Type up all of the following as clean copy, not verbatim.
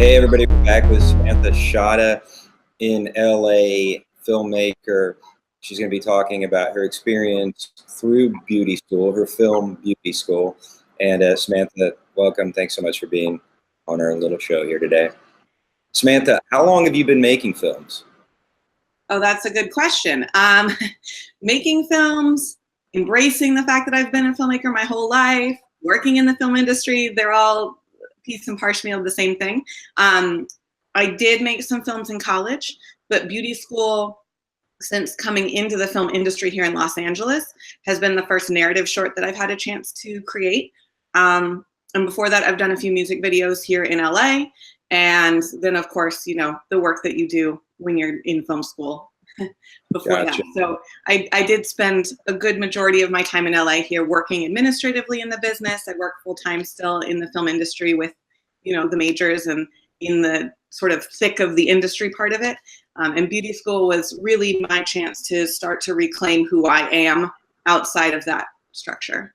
Hey everybody, we're back with Samantha Shada in LA, filmmaker. She's going to be talking about her experience through beauty school, her film beauty school. And Samantha, welcome. Thanks so much for being on our little show here today. Samantha, how long have you been making films? Oh, that's a good question. Making films, embracing the fact that I've been a filmmaker my whole life, working in the film industry, they're all piece and parchment of the same thing. I did make some films in college, but beauty school, since coming into the film industry here in Los Angeles, has been the first narrative short that I've had a chance to create. And before that, I've done a few music videos here in LA. And then, of course, you know, the work that you do when you're in film school before Gotcha. that. So I did spend a good majority of my time in LA here working administratively in the business. I work full time still in the film industry with, you know, the majors and in the sort of thick of the industry part of it. And beauty school was really my chance to start to reclaim who I am outside of that structure.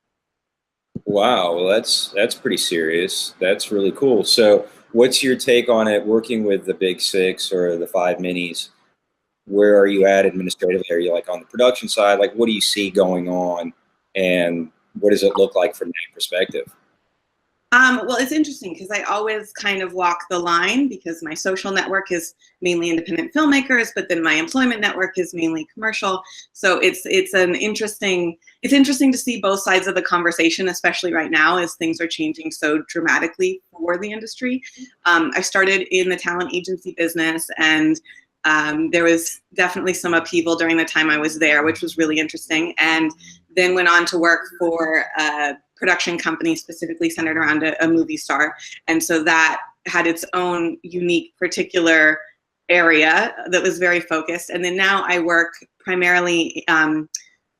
Wow, well, that's pretty serious. That's really cool. So what's your take on it working with the big six or the five minis? Where are you at administratively? Are you like on the production side? Like, what do you see going on, and what does it look like from that perspective? Well, it's interesting because I always kind of walk the line because my social network is mainly independent filmmakers, but then my employment network is mainly commercial. So it's interesting to see both sides of the conversation, especially right now as things are changing so dramatically for the industry. I started in the talent agency business, and there was definitely some upheaval during the time I was there, which was really interesting. And then went on to work for production company specifically centered around a movie star. And so that had its own unique particular area that was very focused. And then now I work primarily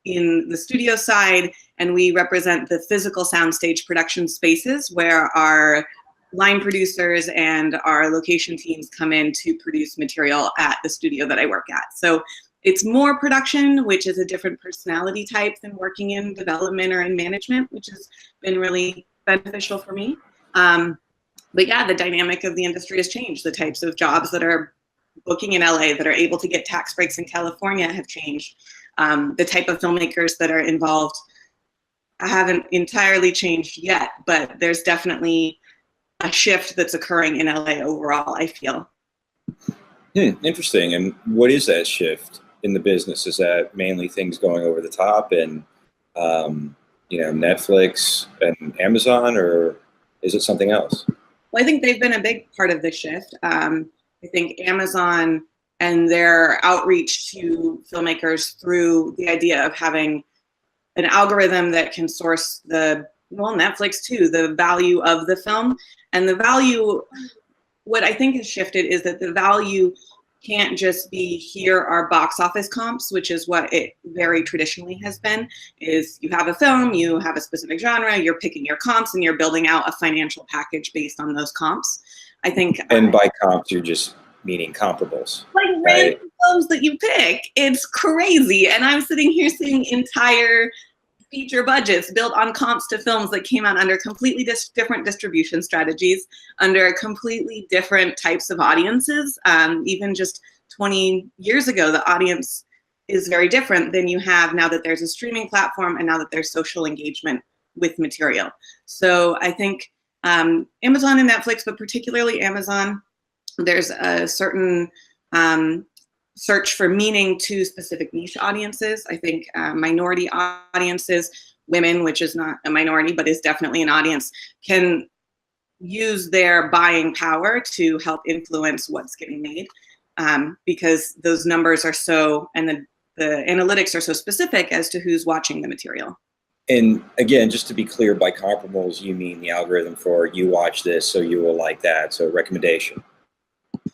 in the studio side, and we represent the physical soundstage production spaces where our line producers and our location teams come in to produce material at the studio that I work at. So it's more production, which is a different personality type than working in development or in management, which has been really beneficial for me. But yeah, the dynamic of the industry has changed. The types of jobs that are booking in LA that are able to get tax breaks in California have changed. The type of filmmakers that are involved haven't entirely changed yet, but there's definitely a shift that's occurring in LA overall, I feel. Interesting. And what is that shift in the business? Is that mainly things going over the top and, you know, Netflix and Amazon, or is it something else? Well, I think they've been a big part of the shift. I think Amazon and their outreach to filmmakers through the idea of having an algorithm that can source Netflix too, the value of the film. And the value, what I think has shifted is that the value can't just be here are box office comps, which is what it very traditionally has been, is you have a film, you have a specific genre, you're picking your comps, and you're building out a financial package based on those comps. I think. And by comps, you're just meaning comparables. Like random films that you pick. It's crazy. And I'm sitting here seeing entire feature budgets built on comps to films that came out under completely different distribution strategies, under completely different types of audiences. Even just 20 years ago, the audience is very different than you have now that there's a streaming platform and now that there's social engagement with material. So I think Amazon and Netflix, but particularly Amazon, there's a certain search for meaning to specific niche audiences. I think minority audiences, women, which is not a minority, but is definitely an audience, can use their buying power to help influence what's getting made, because those numbers are so, and the analytics are so specific as to who's watching the material. And again, just to be clear, by comparables, you mean the algorithm for you watch this, so you will like that. So recommendation.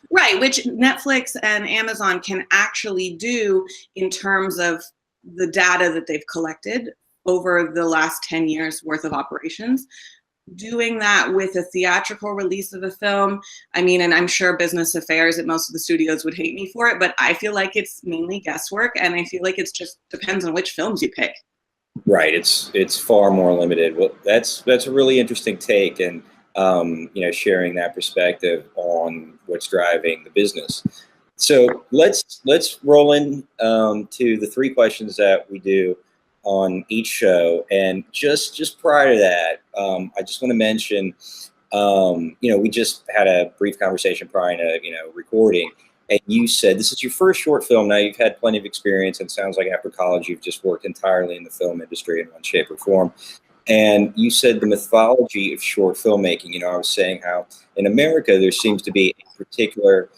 Right, which Netflix and Amazon can actually do in terms of the data that they've collected over the last 10 years worth of operations. Doing that with a theatrical release of a film, I mean, and I'm sure business affairs at most of the studios would hate me for it, but I feel like it's mainly guesswork, and I feel like it's just depends on which films you pick. Right, it's far more limited. Well, that's a really interesting take, and sharing that perspective on what's driving the business. So let's roll in to the three questions that we do on each show. And just prior to that, I just want to mention, we just had a brief conversation prior to, recording. And you said this is your first short film. Now you've had plenty of experience, and it sounds like after college you've just worked entirely in the film industry in one shape or form. And you said the mythology of short filmmaking. I was saying how in America there seems to be a particular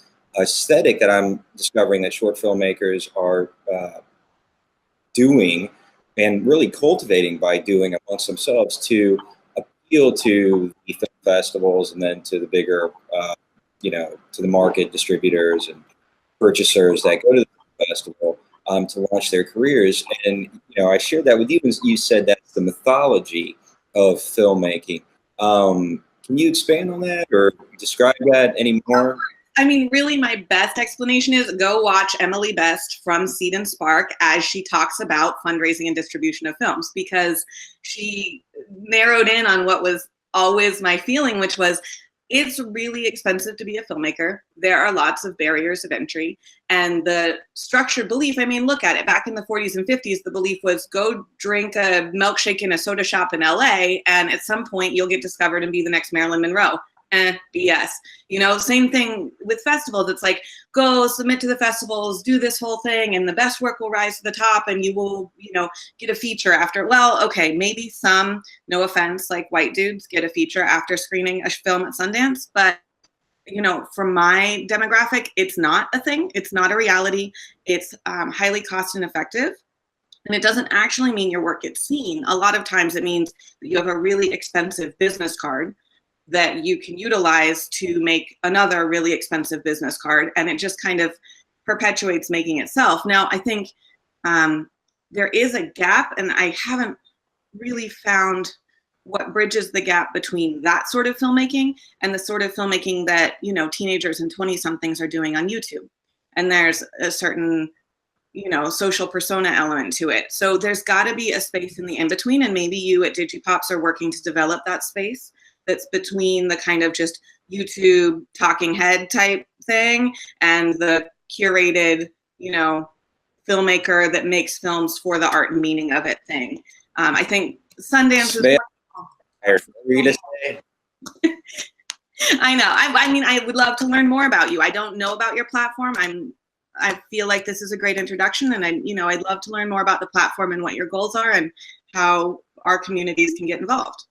aesthetic that I'm discovering that short filmmakers are doing and really cultivating by doing amongst themselves to appeal to the film festivals and then to the bigger, to the market distributors and purchasers that go to the film festival to launch their careers. And, I shared that with you, and you said that's the mythology of filmmaking. Can you expand on that or describe that any more? I mean, really, my best explanation is go watch Emily Best from Seed and Spark as she talks about fundraising and distribution of films, because she narrowed in on what was always my feeling, which was it's really expensive to be a filmmaker. There are lots of barriers of entry. And the structured belief, I mean, look at it. Back in the 40s and 50s, the belief was go drink a milkshake in a soda shop in LA, and at some point you'll get discovered and be the next Marilyn Monroe. BS. Same thing with festivals. It's like, go submit to the festivals, do this whole thing, and the best work will rise to the top, and you will, get a feature after. Well, okay, maybe some, no offense, like white dudes get a feature after screening a film at Sundance, but from my demographic, it's not a thing. It's not a reality. It's highly cost ineffective. And it doesn't actually mean your work gets seen. A lot of times it means that you have a really expensive business card that you can utilize to make another really expensive business card. And it just kind of perpetuates making itself. Now, I think there is a gap, and I haven't really found what bridges the gap between that sort of filmmaking and the sort of filmmaking that, teenagers and 20-somethings are doing on YouTube. And there's a certain, social persona element to it. So there's got to be a space in the in-between, and maybe you at Digipops are working to develop that space that's between the kind of just YouTube talking head type thing and the curated, filmmaker that makes films for the art and meaning of it thing. I think Sundance is. I know. I mean, I would love to learn more about you. I don't know about your platform. I feel like this is a great introduction, and I'd love to learn more about the platform and what your goals are and how our communities can get involved.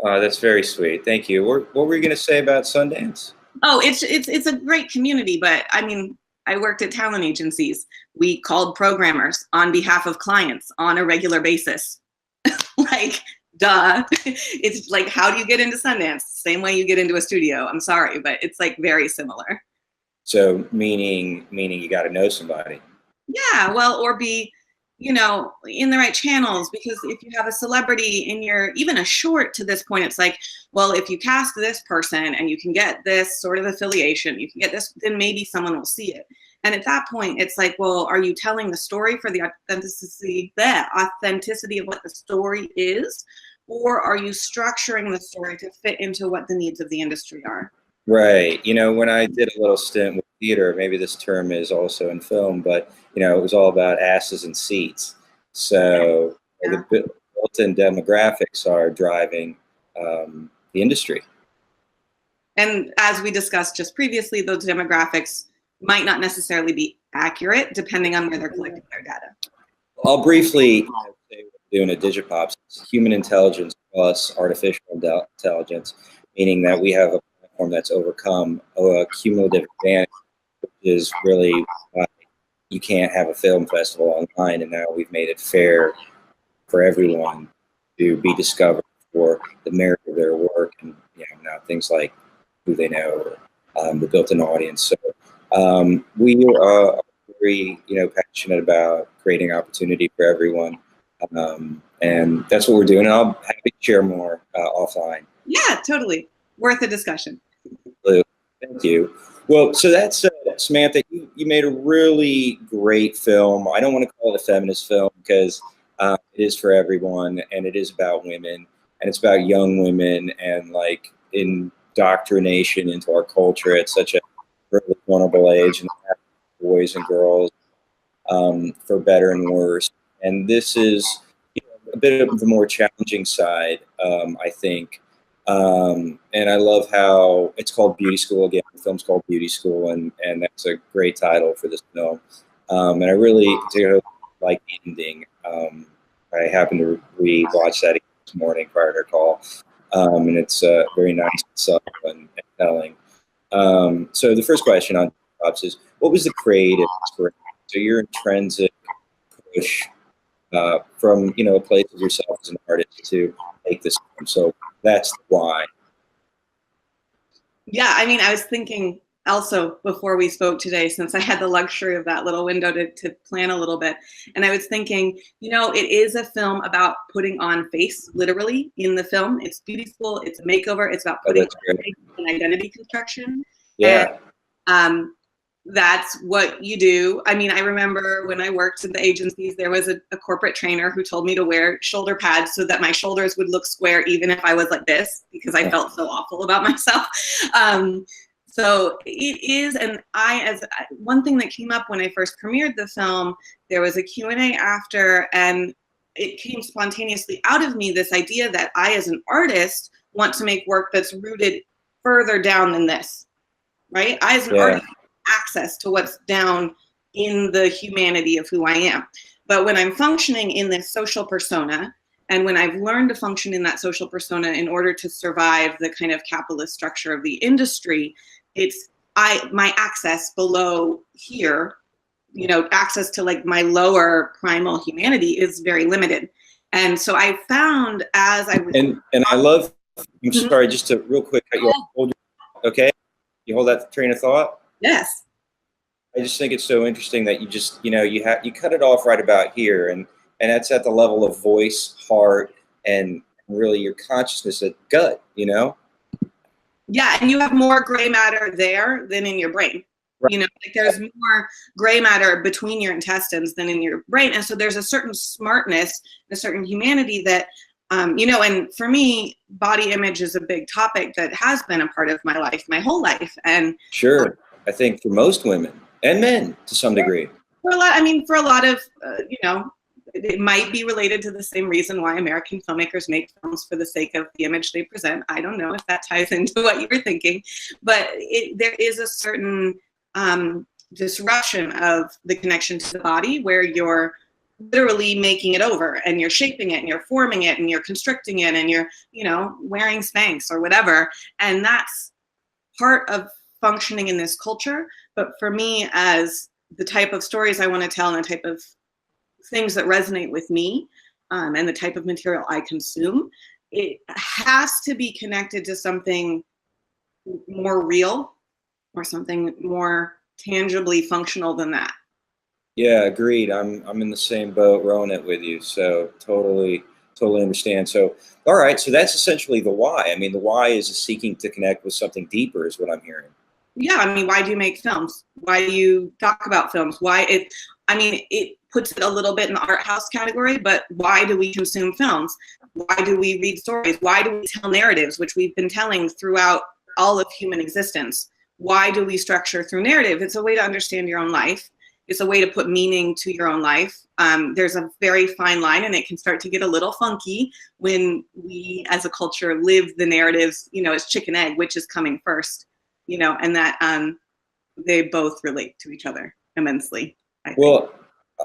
That's very sweet. Thank you. What were you going to say about Sundance? Oh, it's a great community, but I mean, I worked at talent agencies. We called programmers on behalf of clients on a regular basis. Like, duh. It's like, how do you get into Sundance? Same way you get into a studio. I'm sorry, but it's like very similar. So meaning you got to know somebody. Yeah, well, or be, in the right channels, because if you have a celebrity in your, even a short to this point, it's like, well, if you cast this person and you can get this sort of affiliation, you can get this, then maybe someone will see it. And at that point, it's like, well, are you telling the story for the authenticity of what the story is? Or are you structuring the story to fit into what the needs of the industry are? Right. When I did a little stint with theater, maybe this term is also in film, but, it was all about asses and seats. So the built-in demographics are driving the industry. And as we discussed just previously, those demographics might not necessarily be accurate depending on where they're collecting their data. I'll briefly say what we're doing at Digipops. It's human intelligence plus artificial intelligence, meaning that we have a platform that's overcome a cumulative advantage, which is really why you can't have a film festival online, and now we've made it fair for everyone to be discovered for the merit of their work, and now things like who they know, or the built-in audience. So we are very passionate about creating opportunity for everyone, and that's what we're doing. And I'll be happy to share more offline. Yeah, totally. Worth a discussion. Thank you. Well, so that's Samantha. You made a really great film. I don't want to call it a feminist film because it is for everyone, and it is about women, and it's about young women, and like indoctrination into our culture at such a really vulnerable age, and boys and girls, for better and worse. And this is, you know, a bit of the more challenging side, I think. And I love how it's called Beauty School again. The film's called Beauty School, and that's a great title for this film. And I really particularly like the ending. I happened to re-watch that this morning prior to our call, and it's very nice and subtle and telling. So the first question on Pops is, what was the creative inspiration? So your intrinsic push from, you know, a place of yourself as an artist to make this film. So that's the why. Yeah, I mean, I was thinking also before we spoke today, since I had the luxury of that little window to plan a little bit, and I was thinking, you know, it is a film about putting on face, literally, in the film. It's beauty school, it's a makeover, it's about putting on face and identity construction. Yeah. And that's what you do. I mean, I remember when I worked in the agencies, there was a corporate trainer who told me to wear shoulder pads so that my shoulders would look square even if I was like this, because I felt so awful about myself. So it is, and one thing that came up when I first premiered the film, there was a Q&A after, and it came spontaneously out of me, this idea that I, as an artist, want to make work that's rooted further down than this, right? I, as an artist, access to what's down in the humanity of who I am. But when I'm functioning in this social persona, and when I've learned to function in that social persona in order to survive the kind of capitalist structure of the industry, it's my access below here, you know, access to like my lower primal humanity is very limited. And so I found as I was— And I love, I'm sorry, just to real quick cut you off. Okay? You hold that train of thought? Yes. I just think it's so interesting that you just, you know, you cut it off right about here, and that's at the level of voice, heart, and really your consciousness at gut, you know? Yeah, and you have more gray matter there than in your brain. Right. You know, like there's more gray matter between your intestines than in your brain. And so there's a certain smartness, a certain humanity that, you know, and for me, body image is a big topic that has been a part of my life, my whole life. And sure, I think for most women and men to some degree. For a lot, I mean, for a lot of, you know, it might be related to the same reason why American filmmakers make films for the sake of the image they present. I don't know if that ties into what you were thinking, but there is a certain disruption of the connection to the body where you're literally making it over and you're shaping it and you're forming it and you're constricting it and you're, you know, wearing Spanx or whatever. And that's part of functioning in this culture. But for me, as the type of stories I want to tell and the type of things that resonate with me, and the type of material I consume, it has to be connected to something more real or something more tangibly functional than that. Yeah, agreed. I'm in the same boat, rowing it with you. So totally understand. So, all right. So that's essentially the why. I mean, the why is seeking to connect with something deeper is what I'm hearing. Yeah. I mean, why do you make films? Why do you talk about films? It puts it a little bit in the art house category, but why do we consume films? Why do we read stories? Why do we tell narratives, which we've been telling throughout all of human existence? Why do we structure through narrative? It's a way to understand your own life. It's a way to put meaning to your own life. There's a very fine line, and it can start to get a little funky when we as a culture live the narratives, you know, it's chicken egg, which is coming first, you know, and that they both relate to each other immensely, I think. Well,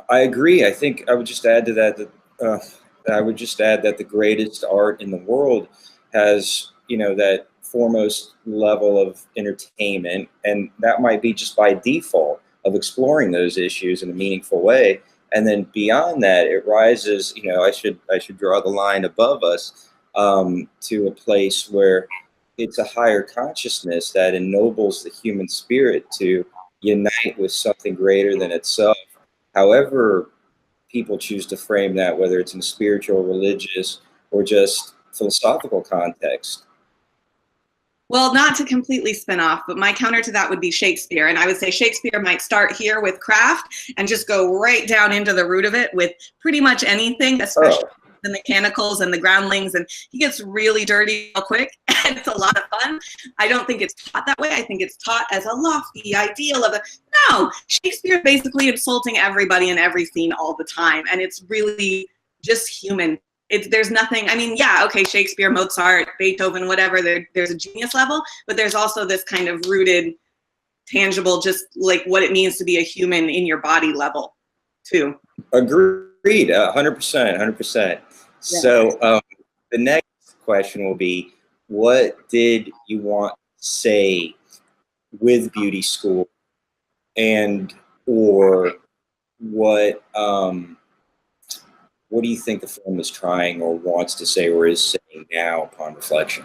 I agree. I think I would just add to that that the greatest art in the world has, you know, that foremost level of entertainment, and that might be just by default of exploring those issues in a meaningful way. And then beyond that, it rises, you know, I should draw the line above us to a place where it's a higher consciousness that ennobles the human spirit to unite with something greater than itself. However people choose to frame that, whether it's in a spiritual, religious, or just philosophical context. Well, not to completely spin off, but my counter to that would be Shakespeare. And I would say Shakespeare might start here with craft and just go right down into the root of it with pretty much anything, especially the mechanicals and the groundlings, and he gets really dirty real quick, and it's a lot of fun. I don't think it's taught that way. I think it's taught as a lofty ideal of no, Shakespeare basically insulting everybody in every scene all the time, and it's really just human. There's nothing, I mean, yeah, okay, Shakespeare, Mozart, Beethoven, whatever, there's a genius level, but there's also this kind of rooted, tangible, just like what it means to be a human in your body level too. Agreed, 100%, 100%. Yeah. So the next question will be, what did you want to say with beauty school, and or what do you think the film is trying or wants to say or is saying now upon reflection?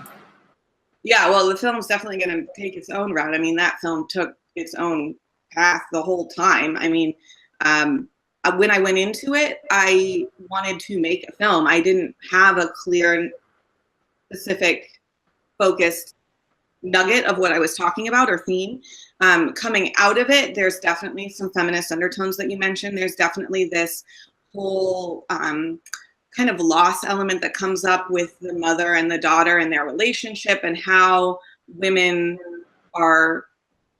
Yeah, well, the film's definitely going to take its own route. I mean, that film took its own path the whole time. I mean, when I went into it, I wanted to make a film. I didn't have a clear, specific, focused nugget of what I was talking about or theme. Coming out of it, there's definitely some feminist undertones that you mentioned. There's definitely this whole kind of loss element that comes up with the mother and the daughter and their relationship, and how women are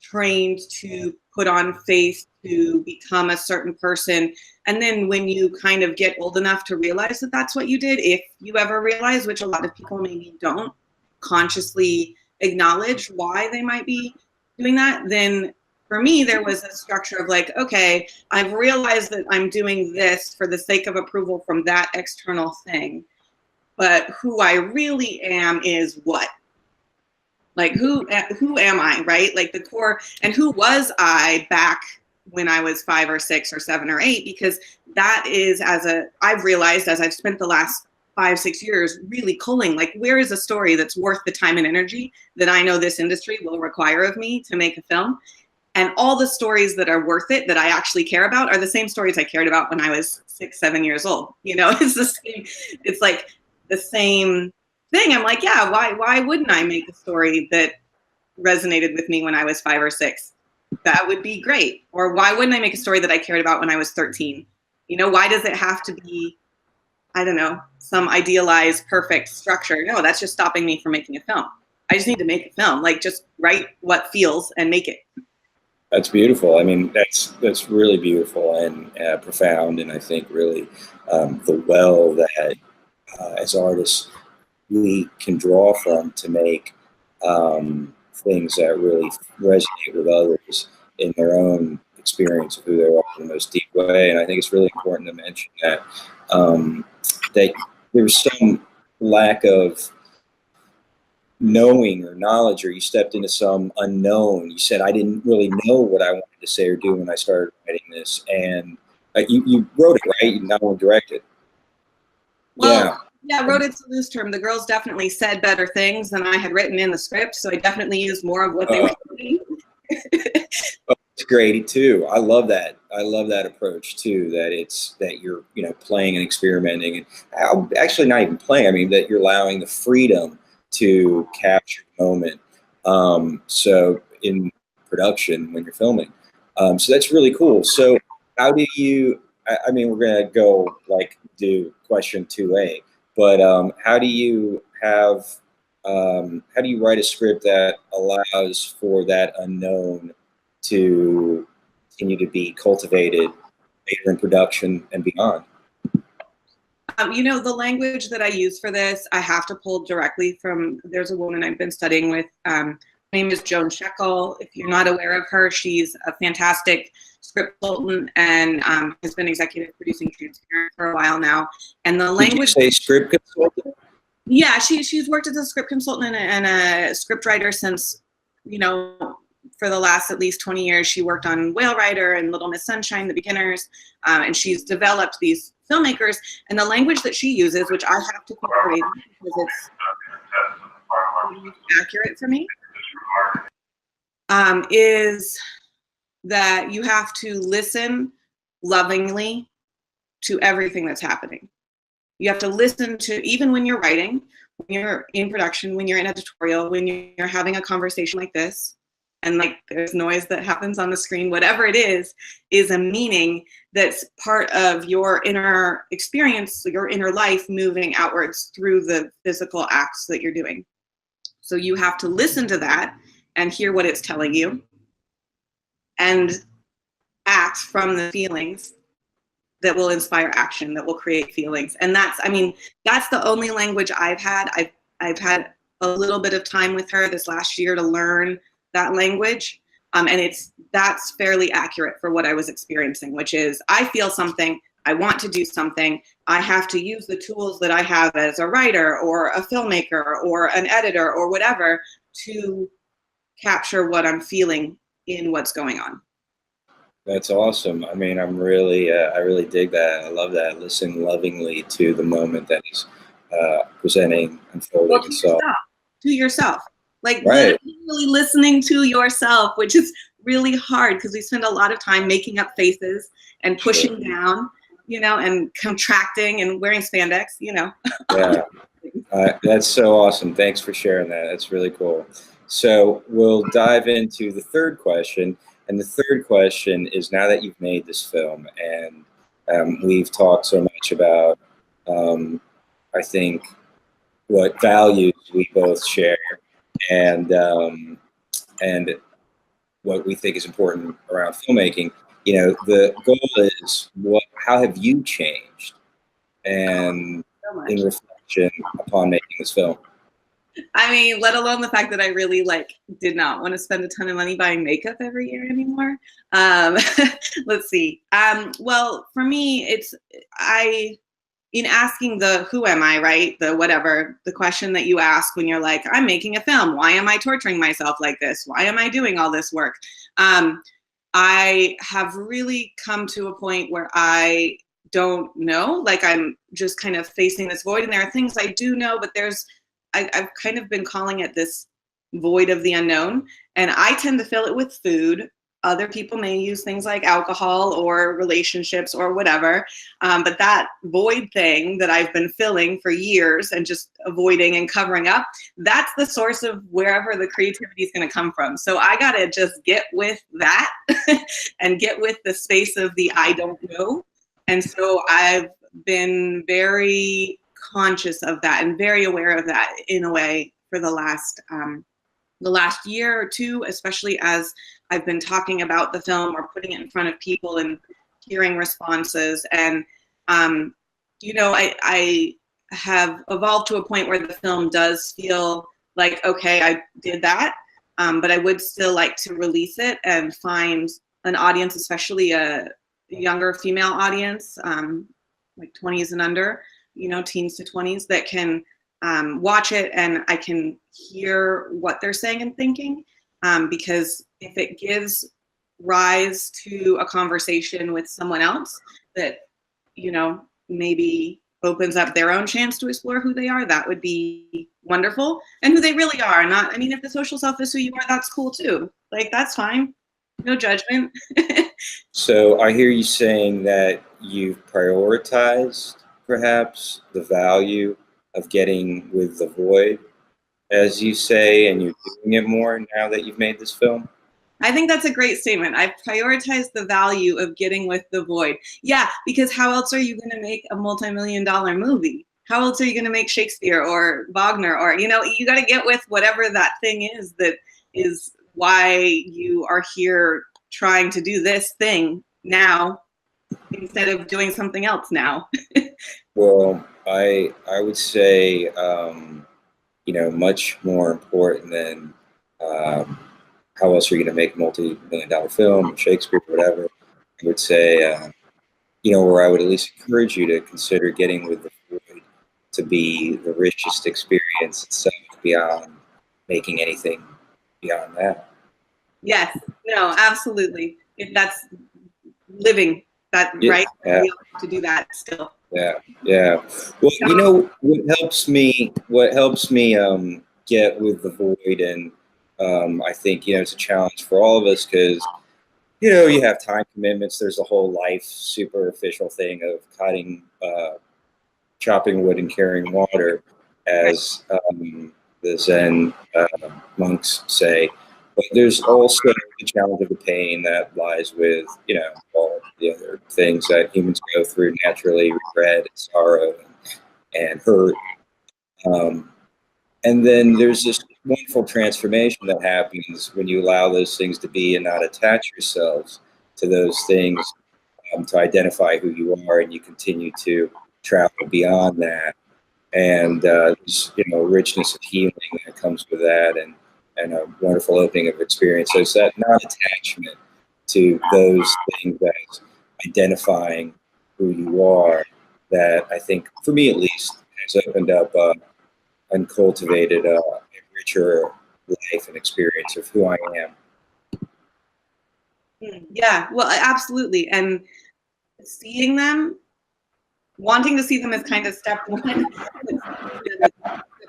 trained to put on face to become a certain person. And then when you kind of get old enough to realize that that's what you did, if you ever realize, which a lot of people maybe don't consciously acknowledge why they might be doing that, then for me, there was a structure of like, okay, I've realized that I'm doing this for the sake of approval from that external thing. But who I really am is what? Like, who am I, right? Like the core, and who was I back when I was 5 or 6 or 7 or 8? Because that is, I've realized as I've spent the last 5, 6 years really culling, like, where is a story that's worth the time and energy that I know this industry will require of me to make a film? And all the stories that are worth it, that I actually care about, are the same stories I cared about when I was 6, 7 years old. You know, it's the same, it's like the same thing. I'm like, yeah, why wouldn't I make a story that resonated with me when I was 5 or 6? That would be great. Or why wouldn't I make a story that I cared about when I was 13? You know, why does it have to be, I don't know, some idealized perfect structure? No, that's just stopping me from making a film. I just need to make a film. Like, just write what feels and make it. That's beautiful. I mean, that's really beautiful and profound, and I think really the well that as artists we can draw from to make things that really resonate with others in their own experience of who they are in the most deep way. And I think it's really important to mention that that there's some lack of knowing or knowledge, or you stepped into some unknown. You said, I didn't really know what I wanted to say or do when I started writing this. And you wrote it, right? You not only directed. Well, yeah, wrote it's a loose term. The girls definitely said better things than I had written in the script, so I definitely used more of what they were saying. It's great too. I love that. I love that approach too. That you're playing and experimenting, and actually not even playing. I mean that you're allowing the freedom to capture the moment. So in production when you're filming, so that's really cool. So how do you? I mean, we're gonna go do question 2A, but how do you write a script that allows for that unknown to continue to be cultivated later in production and beyond? The language that I use for this, I have to pull directly from, there's a woman I've been studying with. Her name is Joan Shekel. If you're not aware of her, she's a fantastic script consultant and has been executive producing Transparent for a while now. And the language. Did you say script consultant? Yeah, she's worked as a script consultant and a script writer since, for the last at least 20 years. She worked on Whale Rider and Little Miss Sunshine, The Beginners, and she's developed these filmmakers. And the language that she uses, which I have to incorporate because it's accurate for me, is that you have to listen lovingly to everything that's happening. You have to listen to, even when you're writing, when you're in production, when you're in editorial, when you're having a conversation like this, and like there's noise that happens on the screen, whatever it is a meaning that's part of your inner experience, your inner life moving outwards through the physical acts that you're doing. So you have to listen to that and hear what it's telling you and act from the feelings that will inspire action, that will create feelings. And that's, I mean, that's the only language I've had. I've had a little bit of time with her this last year to learn that language. And that's fairly accurate for what I was experiencing, which is I feel something, I want to do something, I have to use the tools that I have as a writer or a filmmaker or an editor or whatever to capture what I'm feeling in what's going on. That's awesome. I mean, I really dig that. I love that. Listen lovingly to the moment that is presenting, unfolding, Well, and so. To yourself. Like Right. literally listening to yourself, which is really hard because we spend a lot of time making up faces and pushing down, you know, and contracting and wearing spandex, you know. Yeah, that's so awesome. Thanks for sharing that. That's really cool. So we'll dive into the third question. And the third question is, now that you've made this film and we've talked so much about, I think, what values we both share and what we think is important around filmmaking, you know, the goal is how have you changed and in reflection upon making this film? I mean, let alone the fact that I really did not want to spend a ton of money buying makeup every year anymore. Let's see. Well, for me, in asking the who am I, right? The question that you ask when you're like, I'm making a film. Why am I torturing myself like this? Why am I doing all this work? I have really come to a point where I don't know, like I'm just kind of facing this void, and there are things I do know, but I've kind of been calling it this void of the unknown, and I tend to fill it with food. Other people may use things like alcohol or relationships or whatever, but that void thing that I've been filling for years and just avoiding and covering up, that's the source of wherever the creativity is going to come from. So I got to just get with that and get with the space of the I don't know. And so I've been very conscious of that and very aware of that in a way for the last year or two, especially as I've been talking about the film or putting it in front of people and hearing responses. And, you know, I have evolved to a point where the film does feel like, okay, I did that, but I would still like to release it and find an audience, especially a younger female audience, like 20s and under, you know, teens to 20s, that can watch it and I can hear what they're saying and thinking. Because if it gives rise to a conversation with someone else that, you know, maybe opens up their own chance to explore who they are, that would be wonderful. And who they really are. Not, I mean, if the social self is who you are, that's cool too. Like, that's fine. No judgment. So I hear you saying that you've prioritized perhaps the value of getting with the void, as you say, and you're doing it more now that you've made this film? I think that's a great statement. I've prioritized the value of getting with the void. Yeah, because how else are you going to make a multi-million-dollar movie? How else are you going to make Shakespeare or Wagner? Or, you know, you got to get with whatever that thing is that is why you are here trying to do this thing now instead of doing something else now. Well, I would say, you know, much more important than how else are you going to make a multi-million-dollar film, or Shakespeare, or whatever. I would say, you know, where I would at least encourage you to consider getting with the void to be the richest experience itself beyond making anything beyond that. Yes, no, absolutely. That's living that, Yeah, right? yeah. To do that still. Yeah, yeah. Well, you know, what helps me get with the void, and I think, you know, it's a challenge for all of us because, you know, you have time commitments. There's a whole life superficial thing of cutting, chopping wood and carrying water, as the Zen monks say. But there's also the challenge of the pain that lies with, all the other things that humans go through naturally, regret, and sorrow, and hurt. And then there's this wonderful transformation that happens when you allow those things to be and not attach yourselves to those things, to identify who you are, and you continue to travel beyond that. And there's, richness of healing that comes with that, and a wonderful opening of experience. So it's that non-attachment to those things, that's identifying who you are, that I think, for me at least, has opened up and cultivated a richer life and experience of who I am. Yeah, well, absolutely. And seeing them, wanting to see them is kind of step one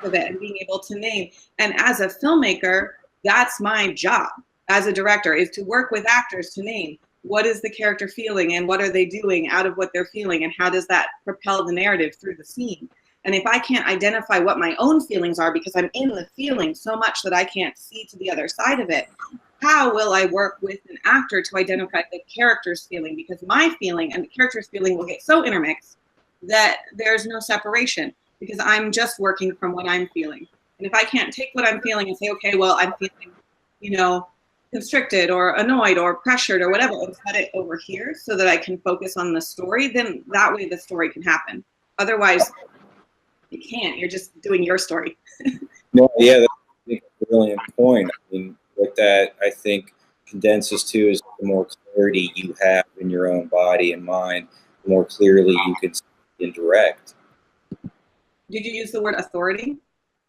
of it, and being able to name. And as a filmmaker, that's my job as a director, is to work with actors to name what is the character feeling and what are they doing out of what they're feeling, and how does that propel the narrative through the scene. And if I can't identify what my own feelings are because I'm in the feeling so much that I can't see to the other side of it, how will I work with an actor to identify the character's feeling? Because my feeling and the character's feeling will get so intermixed that there's no separation, because I'm just working from what I'm feeling. And if I can't take what I'm feeling and say, okay, well, I'm feeling, constricted or annoyed or pressured or whatever, and set it over here so that I can focus on the story, then that way the story can happen. Otherwise, you can't. You're just doing your story. No, yeah, that's a brilliant point. I mean, what that, I think, condenses to is the more clarity you have in your own body and mind, the more clearly you can see and direct. Did you use the word authority?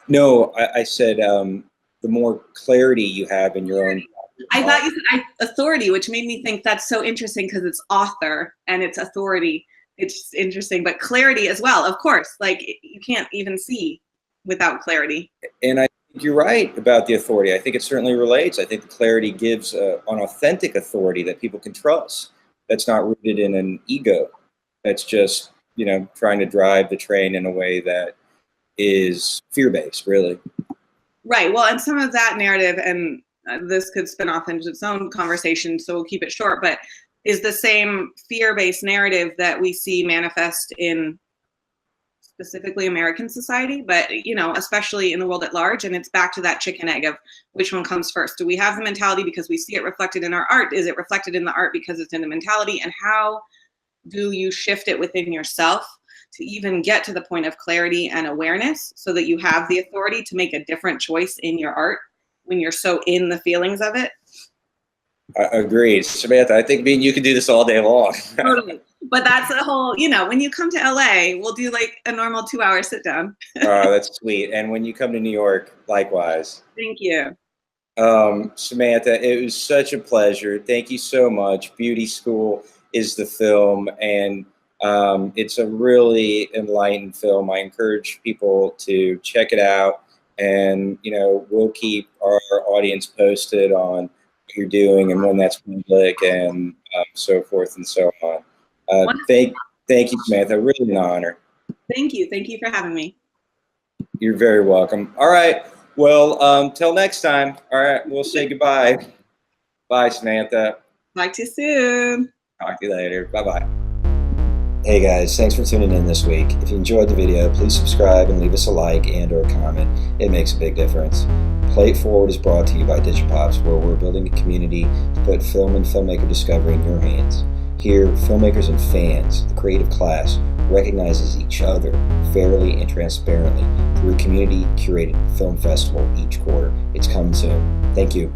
No, I said the more clarity you have in your own. I thought you said authority, which made me think that's so interesting because it's author and it's authority. It's interesting, but clarity as well, of course. Like, you can't even see without clarity. And I think you're right about the authority. I think it certainly relates. I think the clarity gives an authentic authority that people can trust. That's not rooted in an ego. That's just, trying to drive the train in a way that is fear-based, really. Right. Well, and some of that narrative, and this could spin off into its own conversation, so we'll keep it short, but is the same fear-based narrative that we see manifest in specifically American society, but especially in the world at large. And it's back to that chicken egg of which one comes first. Do we have the mentality because we see it reflected in our art? Is it reflected in the art because it's in the mentality? And how do you shift it within yourself to even get to the point of clarity and awareness so that you have the authority to make a different choice in your art when you're so in the feelings of it? Agreed. Samantha, I think you can do this all day long. Totally. But that's a whole, when you come to LA, we'll do like a normal 2-hour sit down. Oh, that's sweet. And when you come to New York, likewise. Thank you. Samantha, it was such a pleasure. Thank you so much. Beauty School is the film, and it's a really enlightened film. I encourage people to check it out, and we'll keep our audience posted on what you're doing and when that's public, and so forth and so on. Thank you, Samantha. Really an honor. Thank you. Thank you for having me. You're very welcome. All right. Well, till next time. All right. We'll say goodbye. Bye, Samantha. Talk to you soon. Talk to you later. Bye-bye. Hey guys, thanks for tuning in this week. If you enjoyed the video, please subscribe and leave us a like and or comment. It makes a big difference. Play It Forward is brought to you by Digipops, where we're building a community to put film and filmmaker discovery in your hands. Here, filmmakers and fans, the creative class, recognizes each other fairly and transparently through a community-curated film festival each quarter. It's coming soon. Thank you.